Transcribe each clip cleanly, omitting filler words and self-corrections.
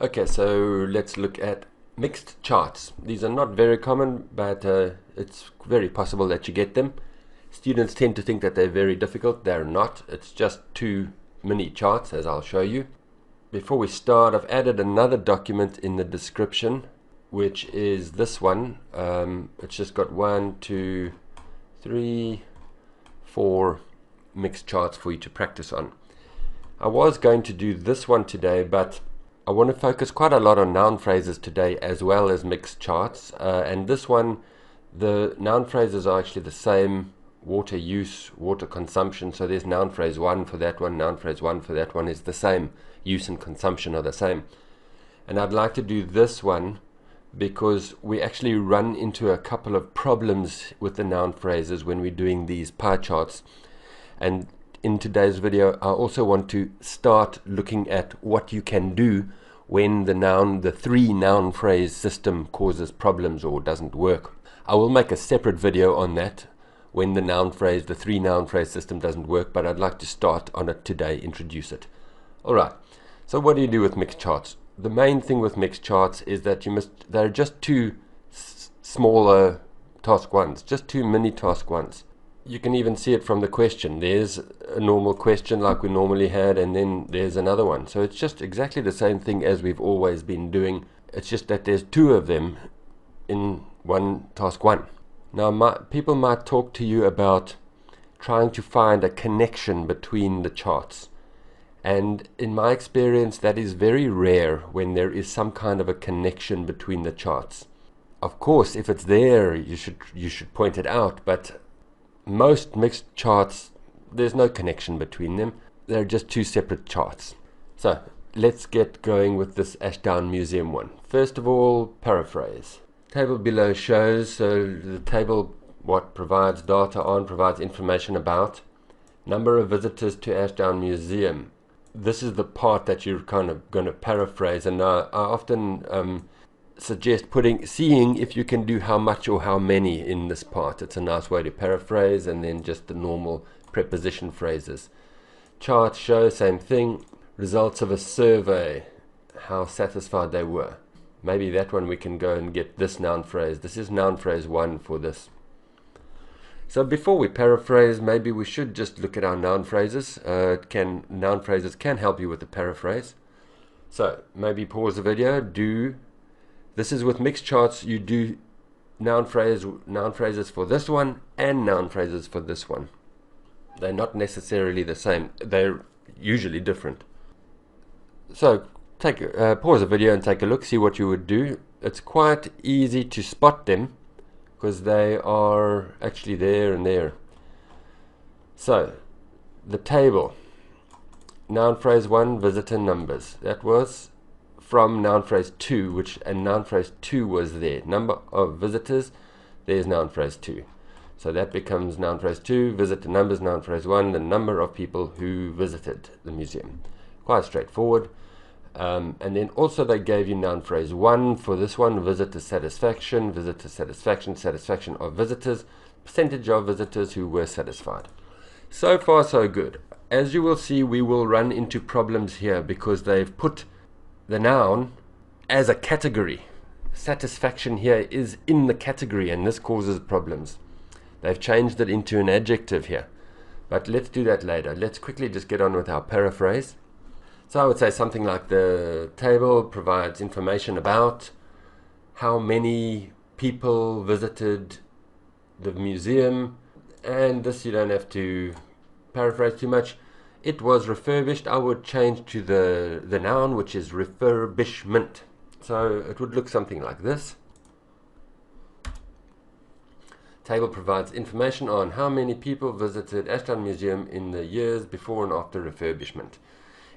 Okay, so let's look at mixed charts. These are not very common, but it's very possible that you get them. Students tend to think that they're very difficult. They're not. It's just two mini charts, as I'll show you. Before we start, I've added another document in the description, which is this one. It's just got 1, 2, 3, 4 mixed charts for you to practice on. I was going to do this one today, but I want to focus quite a lot on noun phrases today as well as mixed charts. And this one, the noun phrases are actually the same: water use, water consumption. So there's noun phrase 1 for that one, noun phrase 1 for that one is the same. Use and consumption are the same. And I'd like to do this one because we actually run into a couple of problems with the noun phrases when we're doing these pie charts. And in today's video, I also want to start looking at what you can do when the three noun phrase system causes problems or doesn't work. I will make a separate video on that when the three noun phrase system doesn't work, but I'd like to start on it today, introduce it. Alright, so what do you do with mixed charts? The main thing with mixed charts is that they're just two smaller task ones, just two mini task ones. You can even see it from the question. There's a normal question like we normally had, and then there's another one. So it's just exactly the same thing as we've always been doing. It's just that there's two of them in one task one. Now, people might talk to you about trying to find a connection between the charts. And in my experience, that is very rare when there is some kind of a connection between the charts. Of course, if it's there, you should point it out, but most mixed charts, there's no connection between them. They're just two separate charts. So let's get going with this Ashdown Museum one. First of all, paraphrase. Table below shows, so the table what provides data on, provides information about number of visitors to Ashdown Museum. This is the part that you're kind of going to paraphrase, and I often suggest seeing if you can do how much or how many in this part. It's a nice way to paraphrase, and then just the normal preposition phrases. Charts show, same thing. Results of a survey, how satisfied they were. Maybe that one we can go and get this noun phrase. This is noun phrase 1 for this. So before we paraphrase, maybe we should just look at our noun phrases. Noun phrases can help you with the paraphrase. So maybe pause the video, this is with mixed charts. You do noun phrases for this one and noun phrases for this one. They're not necessarily the same. They're usually different. So pause the video and take a look, see what you would do. It's quite easy to spot them because they are actually there and there. So the table, noun phrase 1, visitor numbers. That was from noun phrase 2, and noun phrase 2 was there. Number of visitors, there's noun phrase 2. So that becomes noun phrase 2, visitor numbers, noun phrase 1, the number of people who visited the museum. Quite straightforward. And then also they gave you noun phrase 1 for this one, visitor satisfaction, satisfaction of visitors, percentage of visitors who were satisfied. So far so good. As you will see, we will run into problems here because they've put the noun as a category. Satisfaction here is in the category, and this causes problems. They've changed it into an adjective here, but let's do that later. Let's quickly just get on with our paraphrase. So I would say something like the table provides information about how many people visited the museum, and this you don't have to paraphrase too much. It was refurbished. I would change to the noun, which is refurbishment. So it would look something like this. Table provides information on how many people visited Ashdown Museum in the years before and after refurbishment.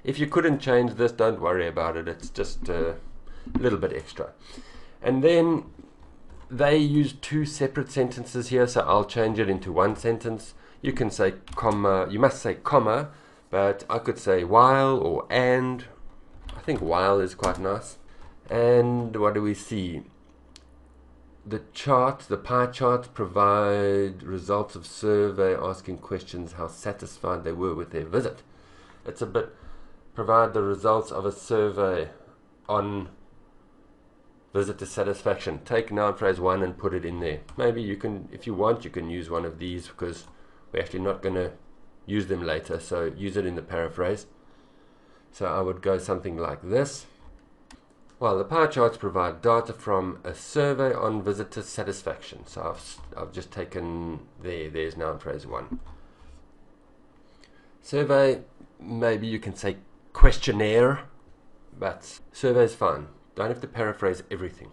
If you couldn't change this, don't worry about it. It's just a little bit extra. And then they use two separate sentences here, so I'll change it into one sentence. You can say comma, you must say comma, but I could say while or and. I think while is quite nice. And what do we see? The pie charts provide results of survey asking questions how satisfied they were with their visit. It's a bit, provide the results of a survey on visitor satisfaction. Take noun phrase 1 and put it in there. Maybe you can, if you want, you can use one of these because we're actually not going to use them later, so use it in the paraphrase. So I would go something like this. Well, the pie charts provide data from a survey on visitor satisfaction. So I've just taken there's noun phrase 1. Survey, maybe you can say questionnaire, but survey is fine. Don't have to paraphrase everything.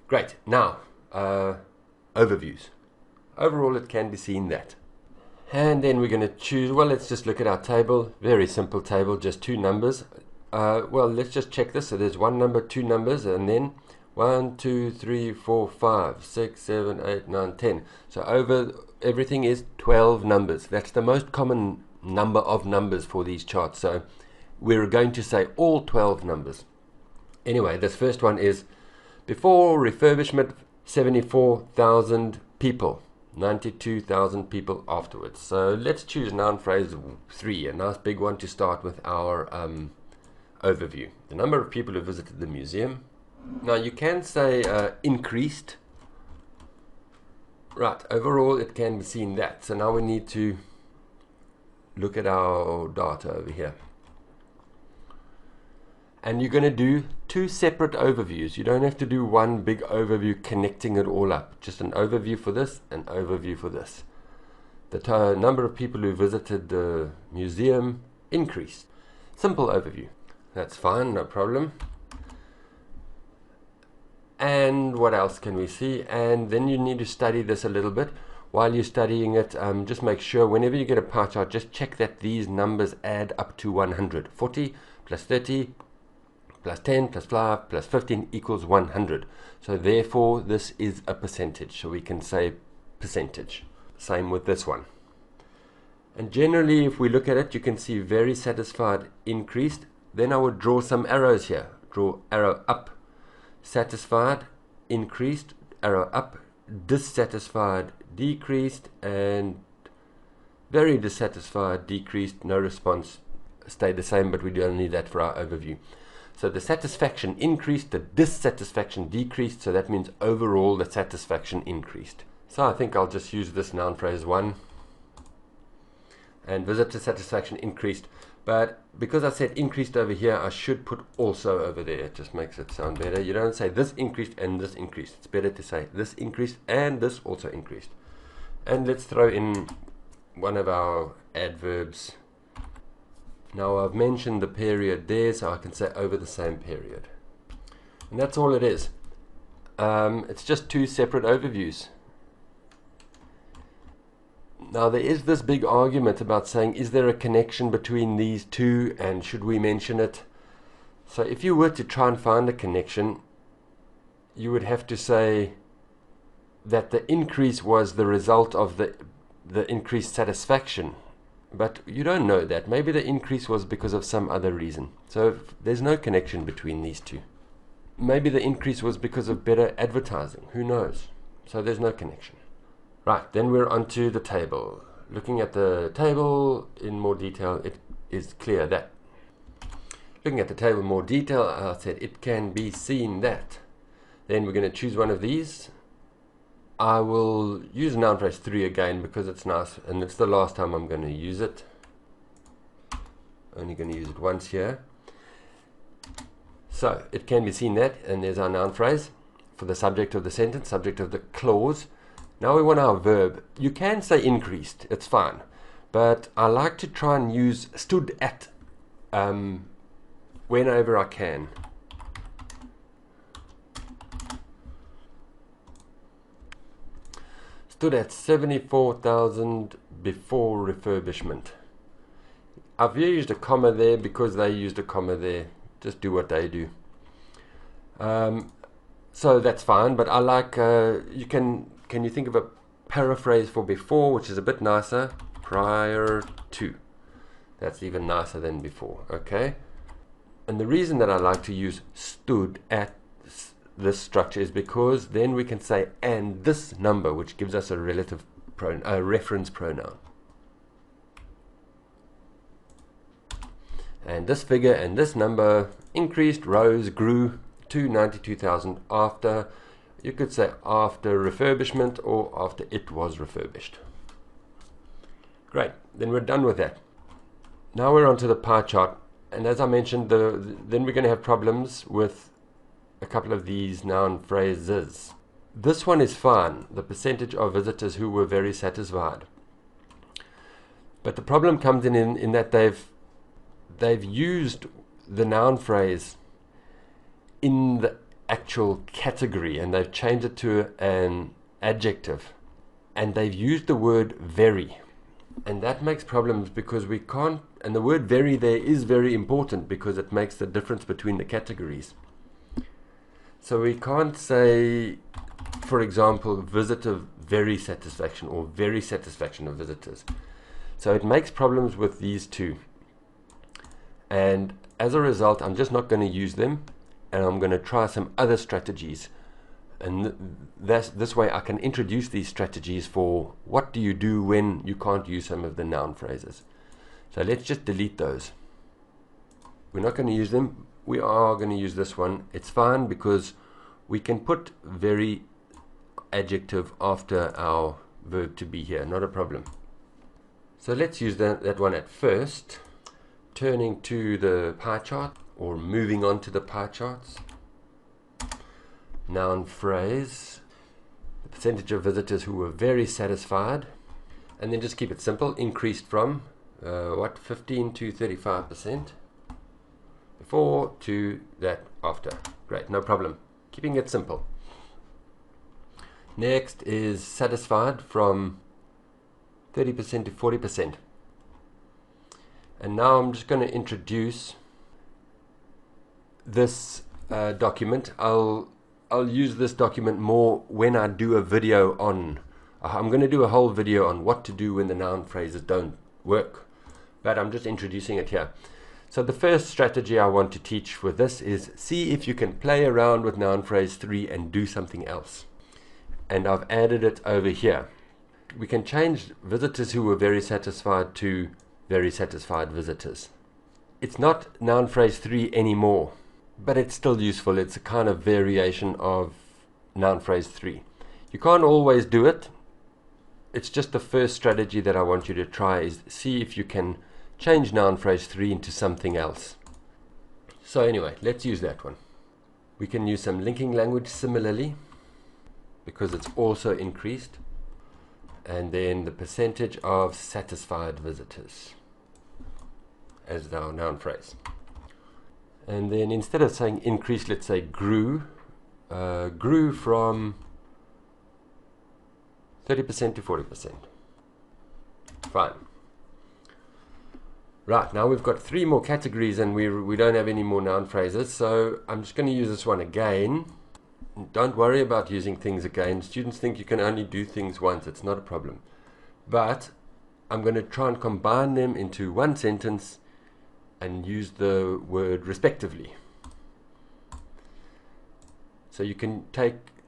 Great. Now, overviews. Overall, it can be seen that. And then we're going to choose, well, let's just look at our table. Very simple table, just 2 numbers. Well, let's just check this. So there's 1 number, 2 numbers, and then 1, 2, 3, 4, 5, 6, 7, 8, 9, 10. So over everything is 12 numbers. That's the most common number of numbers for these charts. So we're going to say all 12 numbers. Anyway, this first one is before refurbishment, 74,000 people, 92,000 people afterwards. So let's choose noun phrase 3, a nice big one to start with our overview. The number of people who visited the museum. Now you can say increased. Right, overall it can be seen that. So now we need to look at our data over here. And you're going to do 2 separate overviews. You don't have to do one big overview connecting it all up. Just an overview for this, an overview for this. The number of people who visited the museum increased. Simple overview. That's fine, no problem. And what else can we see? And then you need to study this a little bit. While you're studying it, just make sure whenever you get a pie chart, just check that these numbers add up to 100. 40 plus 30 plus 10 plus 5 plus 15 equals 100. So therefore this is a percentage, so we can say percentage. Same with this one. And generally if we look at it, you can see very satisfied increased. Then I would draw some arrows here. Draw arrow up, satisfied increased, arrow up, dissatisfied decreased, and very dissatisfied decreased, no response, stay the same, but we don't need that for our overview. So the satisfaction increased, the dissatisfaction decreased, so that means overall the satisfaction increased. So I think I'll just use this noun phrase 1. And visitor satisfaction increased. But because I said increased over here, I should put also over there. It just makes it sound better. You don't say this increased and this increased. It's better to say this increased and this also increased. And let's throw in one of our adverbs. Now I've mentioned the period there, so I can say over the same period. And that's all it is. It's just 2 separate overviews. Now there is this big argument about saying, is there a connection between these 2 and should we mention it? So if you were to try and find a connection, you would have to say that the increase was the result of the increased satisfaction. But you don't know that. Maybe the increase was because of some other reason. So there's no connection between these 2. Maybe the increase was because of better advertising. Who knows? So there's no connection. Right, then we're onto the table. Looking at the table in more detail, it is clear that. Looking at the table in more detail, I said it can be seen that. Then we're going to choose one of these. I will use noun phrase 3 again because it's nice and it's the last time I'm going to use it. Only going to use it once here. So it can be seen that, and there's our noun phrase for the subject of the sentence, subject of the clause. Now we want our verb. You can say increased, it's fine, but I like to try and use stood at whenever I can. Stood at 74,000 before refurbishment. I've used a comma there because they used a comma there. Just do what they do. So that's fine, but I like, can you think of a paraphrase for before, which is a bit nicer? Prior to. That's even nicer than before, okay? And the reason that I like to use stood at this structure is because then we can say and this number, which gives us a relative reference pronoun. And this figure and this number increased, rose, grew to 92,000 after, you could say after refurbishment or after it was refurbished. Great, then we're done with that. Now we're onto the pie chart, and as I mentioned, then we're going to have problems with a couple of these noun phrases. This one is fine, the percentage of visitors who were very satisfied. But the problem comes in that they've used the noun phrase in the actual category, and they've changed it to an adjective, and they've used the word very, and that makes problems because we can't, and the word very there is very important because it makes the difference between the categories. So we can't say, for example, visitor very satisfaction or very satisfaction of visitors. So it makes problems with these two, and as a result I'm just not going to use them, and I'm going to try some other strategies, and this way I can introduce these strategies for what do you do when you can't use some of the noun phrases. So let's just delete those. We're not going to use them. We are going to use this one. It's fine because we can put very adjective after our verb to be here, not a problem. So let's use that one at first. Turning to the pie chart, or moving on to the pie charts. Noun phrase, the percentage of visitors who were very satisfied, and then just keep it simple, increased from 15 to 35% before to that after. Great, no problem. Keeping it simple. Next is satisfied from 30% to 40%. And now I'm just going to introduce this document. I'll use this document more when I do a video on, I'm going to do a whole video on what to do when the noun phrases don't work, but I'm just introducing it here. So the first strategy I want to teach with this is see if you can play around with noun phrase 3 and do something else. And I've added it over here. We can change visitors who were very satisfied to very satisfied visitors. It's not noun phrase 3 anymore, but it's still useful. It's a kind of variation of noun phrase 3. You can't always do it. It's just the first strategy that I want you to try is see if you can change noun phrase 3 into something else. So anyway, let's use that one. We can use some linking language similarly because it's also increased. And then the percentage of satisfied visitors as our noun phrase. And then instead of saying increased, let's say grew. Grew from 30% to 40%. Fine. Right, now we've got 3 more categories and we don't have any more noun phrases, so I'm just going to use this one again. Don't worry about using things again. Students think you can only do things once. It's not a problem. But I'm going to try and combine them into one sentence and use the word respectively. So you can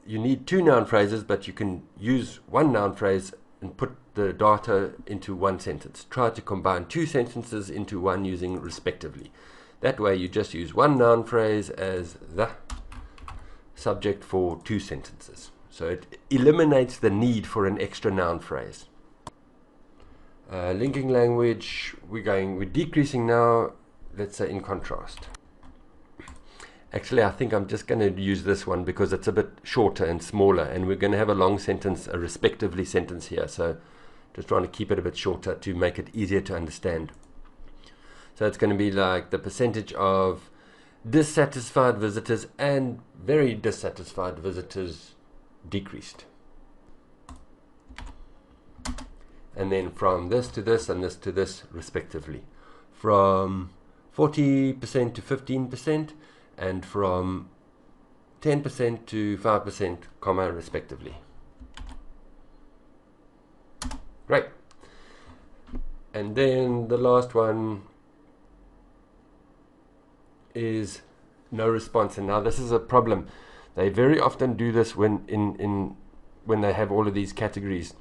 you need 2 noun phrases, but you can use one noun phrase and put the data into one sentence. Try to combine 2 sentences into one using respectively. That way you just use one noun phrase as the subject for 2 sentences. So it eliminates the need for an extra noun phrase. Linking language, we're decreasing now, let's say in contrast. Actually, I think I'm just going to use this one because it's a bit shorter and smaller, and we're going to have a long sentence, a respectively sentence here, so just trying to keep it a bit shorter to make it easier to understand. So it's going to be like the percentage of dissatisfied visitors and very dissatisfied visitors decreased. And then from this to this and this to this respectively. From 40% to 15% and from 10% to 5%, comma, respectively. Great. And then the last one is no response. And now this is a problem. They very often do this when they have all of these categories.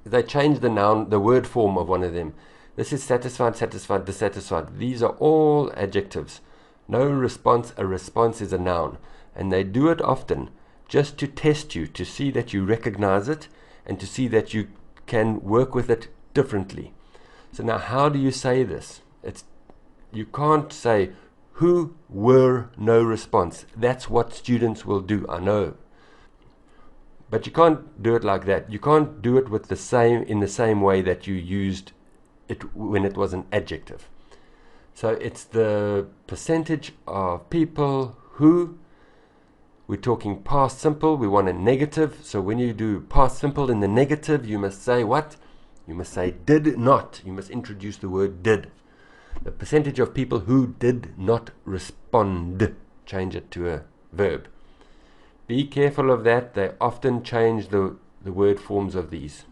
They change the word form of one of them. This is satisfied, satisfied, dissatisfied. These are all adjectives. No response, a response is a noun. And they do it often just to test you, to see that you recognize it and to see that you can work with it differently. So now how do you say this? You can't say, who were no response. That's what students will do, I know. But you can't do it like that. You can't do it with in the same way that you used it when it was an adjective. So it's the percentage of people who, we're talking past simple, we want a negative. So when you do past simple in the negative, you must say what? You must say did not. You must introduce the word did. The percentage of people who did not respond, change it to a verb. Be careful of that. They often change the word forms of these.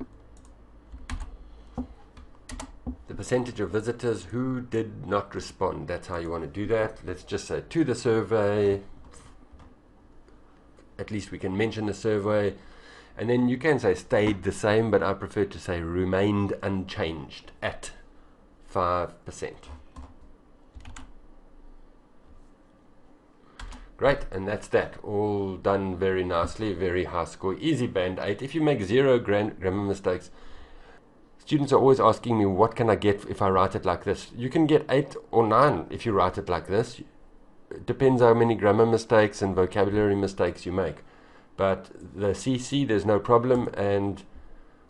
The percentage of visitors who did not respond. That's how you want to do that. Let's just say to the survey. At least we can mention the survey. And then you can say stayed the same, but I prefer to say remained unchanged at 5%. Great, and that's that. All done very nicely, very high score. Easy band 8. If you make 0 grammar mistakes, students are always asking me, what can I get if I write it like this? You can get 8 or 9 if you write it like this. It depends how many grammar mistakes and vocabulary mistakes you make. But the CC, there's no problem, and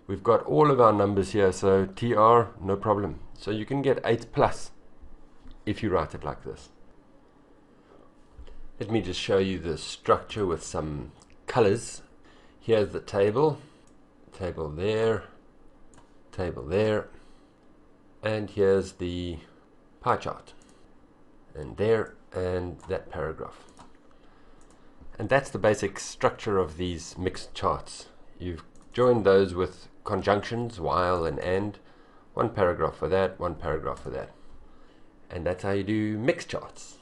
we've got all of our numbers here, so TR, no problem. So you can get 8 plus if you write it like this. Let me just show you the structure with some colors. Here's the table there, and here's the pie chart, and there, and that paragraph. And that's the basic structure of these mixed charts. You've joined those with conjunctions, while and, one paragraph for that, one paragraph for that. And that's how you do mixed charts.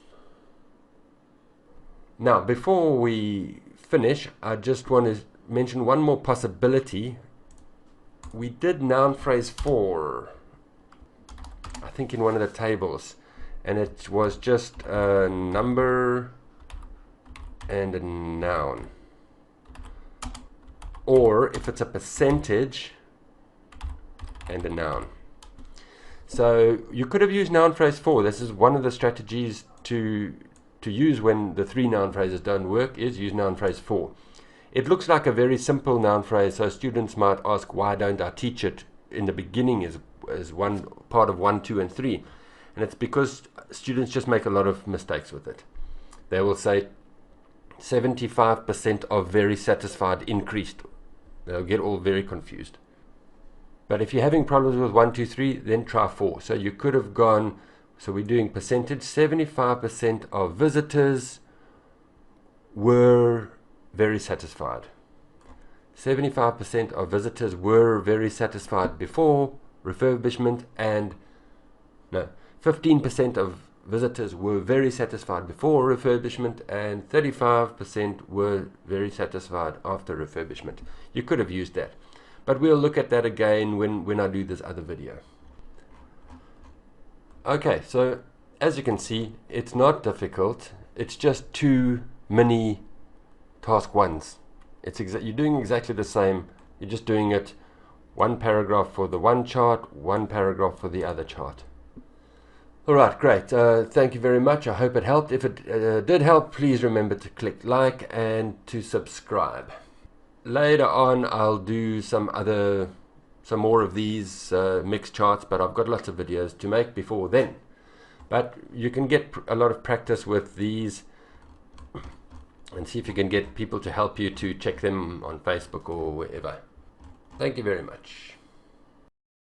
Now, before we finish, I just want to mention one more possibility. We did noun phrase 4, I think in one of the tables, and it was just a number and a noun. Or if it's a percentage and a noun. So you could have used noun phrase 4. This is one of the strategies to use when the 3 noun phrases don't work, is use noun phrase 4. It looks like a very simple noun phrase, so students might ask, why don't I teach it in the beginning as one part of 1, 2, and 3? And it's because students just make a lot of mistakes with it. They will say 75% of very satisfied increased. They'll get all very confused. But if you're having problems with 1, 2, 3, then try 4. So you could have gone, so we're doing percentage, 75% of visitors were very satisfied. 75% of visitors were very satisfied before refurbishment, and 15% of visitors were very satisfied before refurbishment, and 35% were very satisfied after refurbishment. You could have used that, but we'll look at that again when I do this other video. Okay, so as you can see, it's not difficult. It's just 2 mini task 1s. You're doing exactly the same. You're just doing it 1 paragraph for the one chart, 1 paragraph for the other chart. Alright, great. Thank you very much. I hope it helped. If it did help, please remember to click like and to subscribe. Later on, I'll do some more of these mixed charts, but I've got lots of videos to make before then. But you can get a lot of practice with these and see if you can get people to help you to check them on Facebook or wherever. Thank you very much.